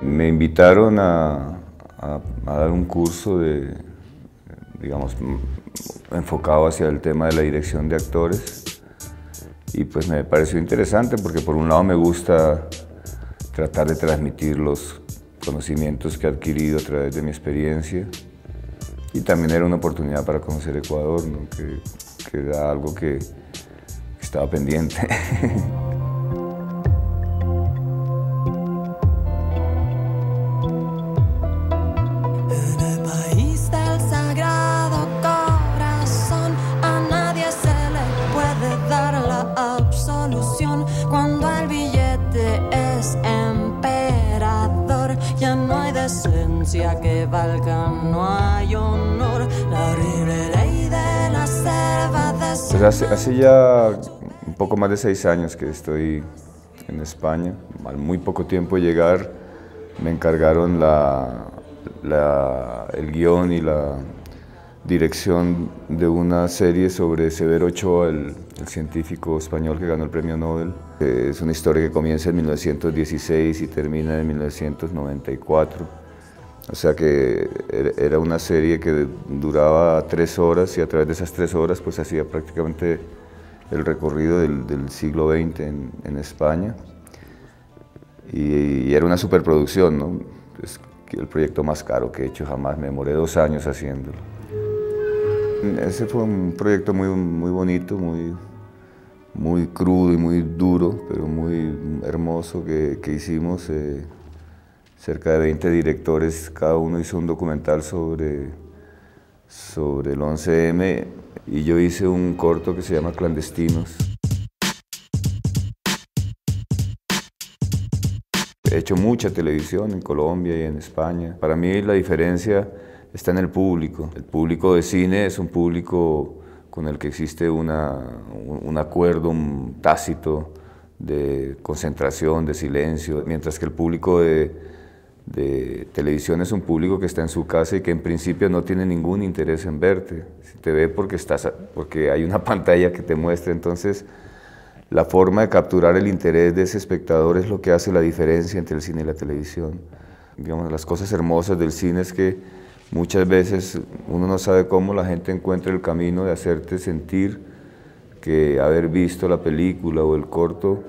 Me invitaron a dar un curso digamos, enfocado hacia el tema de la dirección de actores, y pues me pareció interesante porque por un lado me gusta tratar de transmitir los conocimientos que he adquirido a través de mi experiencia, y también era una oportunidad para conocer Ecuador, ¿no? que era algo que estaba pendiente. Cuando el billete es emperador, ya no hay decencia que valga, no hay honor. La horrible ley de la selva de... Pues hace ya un poco más de 6 años que estoy en España. Al muy poco tiempo de llegar me encargaron el guión y la dirección de una serie sobre Severo Ochoa, el científico español que ganó el premio Nobel. Es una historia que comienza en 1916 y termina en 1994. O sea que era una serie que duraba 3 horas, y a través de esas 3 horas pues hacía prácticamente el recorrido del siglo XX en España. Y era una superproducción, ¿no? Es el proyecto más caro que he hecho jamás. Me demoré 2 años haciéndolo. Ese fue un proyecto muy bonito, muy crudo y muy duro, pero muy hermoso que hicimos. Cerca de 20 directores, cada uno hizo un documental sobre el 11M, y yo hice un corto que se llama Clandestinos. He hecho mucha televisión en Colombia y en España. Para mí la diferencia está en el público. El público de cine es un público con el que existe un acuerdo tácito de concentración, de silencio, mientras que el público de televisión es un público que está en su casa y que en principio no tiene ningún interés en verte. Si te ve porque hay una pantalla que te muestra. Entonces, la forma de capturar el interés de ese espectador es lo que hace la diferencia entre el cine y la televisión. Digamos, las cosas hermosas del cine es que muchas veces uno no sabe cómo la gente encuentra el camino de hacerte sentir que haber visto la película o el corto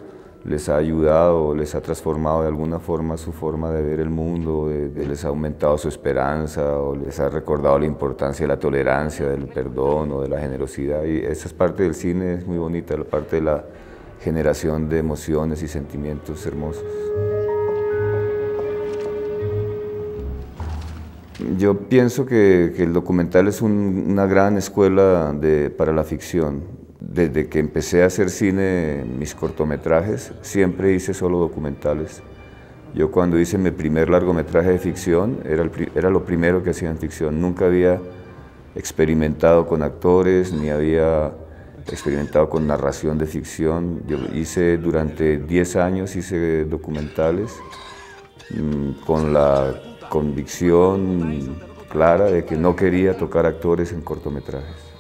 les ha ayudado o les ha transformado de alguna forma su forma de ver el mundo, les ha aumentado su esperanza o les ha recordado la importancia de la tolerancia, del perdón o de la generosidad. Y esa es parte del cine, es muy bonita, la parte de la generación de emociones y sentimientos hermosos. Yo pienso que el documental es una gran escuela para la ficción. Desde que empecé a hacer cine, mis cortometrajes, siempre hice solo documentales. Yo cuando hice mi primer largometraje de ficción, era lo primero que hacía en ficción. Nunca había experimentado con actores, ni había experimentado con narración de ficción. Yo durante 10 años hice documentales con la convicción clara de que no quería tocar actores en cortometrajes.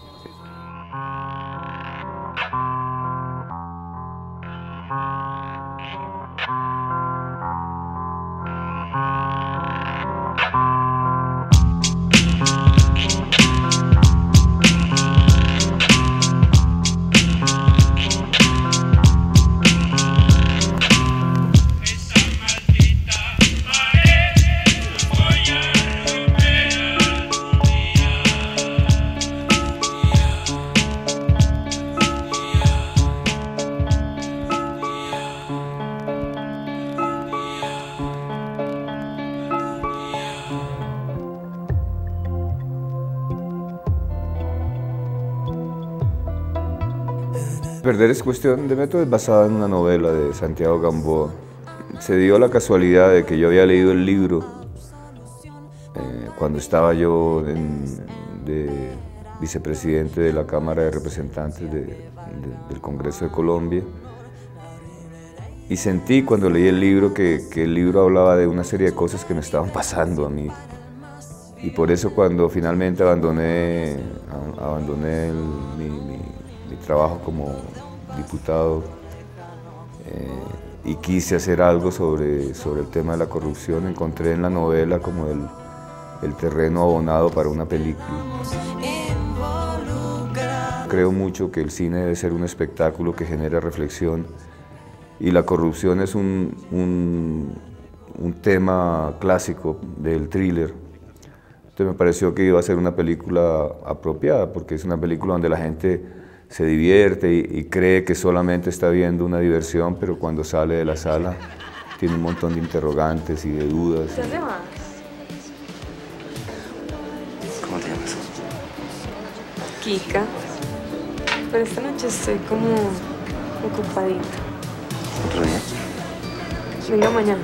Perder es cuestión de método es basada en una novela de Santiago Gamboa. Se dio la casualidad de que yo había leído el libro cuando estaba yo de vicepresidente de la Cámara de Representantes del Congreso de Colombia, y sentí cuando leí el libro que el libro hablaba de una serie de cosas que me estaban pasando a mí. Y por eso cuando finalmente abandoné mi trabajo como diputado, y quise hacer algo sobre el tema de la corrupción. Encontré en la novela como el terreno abonado para una película. Creo mucho que el cine debe ser un espectáculo que genere reflexión y la corrupción es un tema clásico del thriller. Entonces me pareció que iba a ser una película apropiada porque es una película donde la gente se divierte y cree que solamente está viendo una diversión, pero cuando sale de la sala tiene un montón de interrogantes y de dudas. ¿Dónde vas? ¿Cómo te llamas? Kika. Pero esta noche estoy como ocupadita. ¿Otro día? Venga mañana,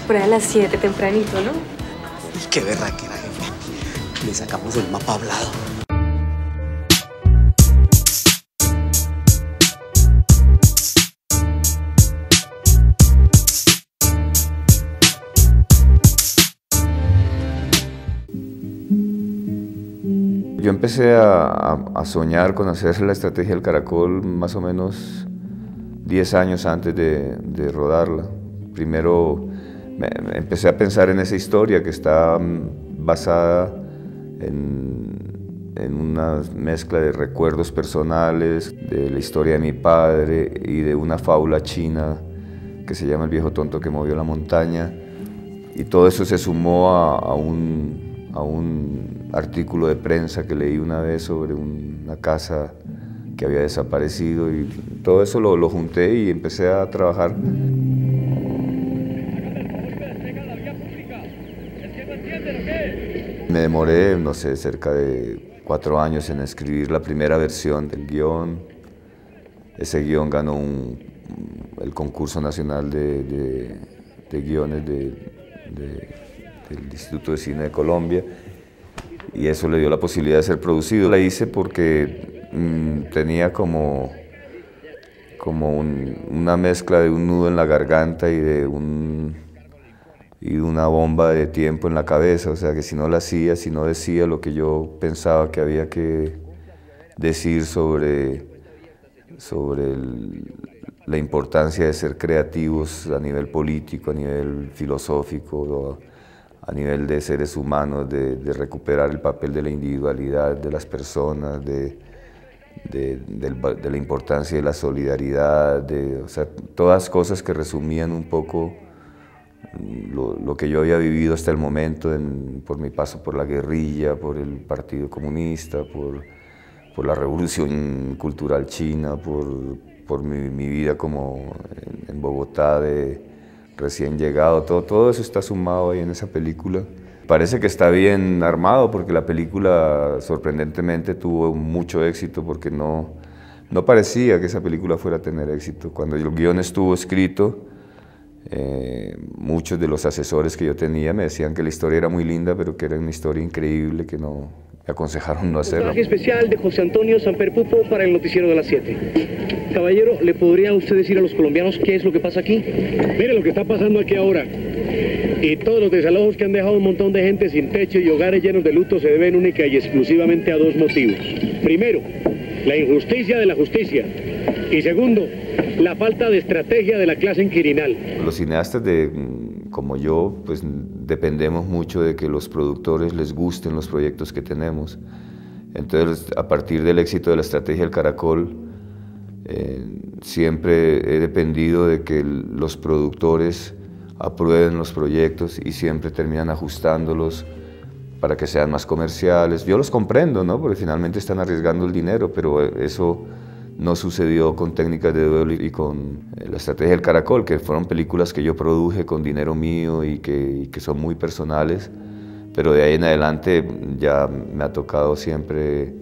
por ahí a las 7, tempranito, ¿no? Qué berraquera, jefe. Le sacamos el mapa hablado. Yo empecé a soñar con hacer la estrategia del Caracol más o menos 10 años antes de rodarla. Primero empecé a pensar en esa historia que está basada en una mezcla de recuerdos personales, de la historia de mi padre y de una fábula china que se llama El viejo tonto que movió la montaña. Y todo eso se sumó a un artículo de prensa que leí una vez sobre una casa que había desaparecido y todo eso lo junté y empecé a trabajar. Me demoré, no sé, cerca de 4 años en escribir la primera versión del guión. Ese guión ganó el concurso nacional de guiones del Instituto de Cine de Colombia y eso le dio la posibilidad de ser producido. La hice porque tenía como una mezcla de un nudo en la garganta y de una bomba de tiempo en la cabeza, o sea que si no la hacía, si no decía lo que yo pensaba que había que decir sobre la importancia de ser creativos a nivel político, a nivel filosófico, a nivel de seres humanos, de recuperar el papel de la individualidad de las personas, de la importancia de la solidaridad, o sea, todas cosas que resumían un poco lo que yo había vivido hasta el momento por mi paso por la guerrilla, por el Partido Comunista, por la revolución cultural china, por mi vida como en Bogotá de recién llegado, todo eso está sumado ahí en esa película. Parece que está bien armado porque la película sorprendentemente tuvo mucho éxito porque no parecía que esa película fuera a tener éxito. Cuando el guión estuvo escrito, muchos de los asesores que yo tenía me decían que la historia era muy linda, pero que era una historia increíble, que me aconsejaron no hacerlo. Mensaje especial de José Antonio Samperpupo para el noticiero de las 7. Caballero, ¿le podría usted decir a los colombianos qué es lo que pasa aquí? Mire lo que está pasando aquí ahora. Y todos los desalojos que han dejado un montón de gente sin techo y hogares llenos de luto se deben única y exclusivamente a 2 motivos. Primero, la injusticia de la justicia. Y segundo, la falta de estrategia de la clase inquirinal. Los cineastas como yo, pues dependemos mucho de que los productores les gusten los proyectos que tenemos. Entonces, a partir del éxito de la estrategia del Caracol, siempre he dependido de que los productores aprueben los proyectos y siempre terminan ajustándolos para que sean más comerciales. Yo los comprendo, ¿no? Porque finalmente están arriesgando el dinero, pero eso no sucedió con Técnicas de Duelo y con la estrategia del Caracol, que fueron películas que yo produje con dinero mío y que son muy personales, pero de ahí en adelante ya me ha tocado siempre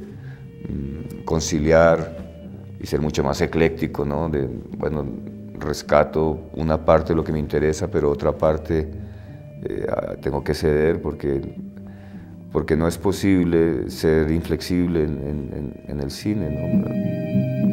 conciliar y ser mucho más ecléctico, ¿no? Bueno, rescato una parte de lo que me interesa, pero otra parte tengo que ceder porque no es posible ser inflexible en el cine, ¿no?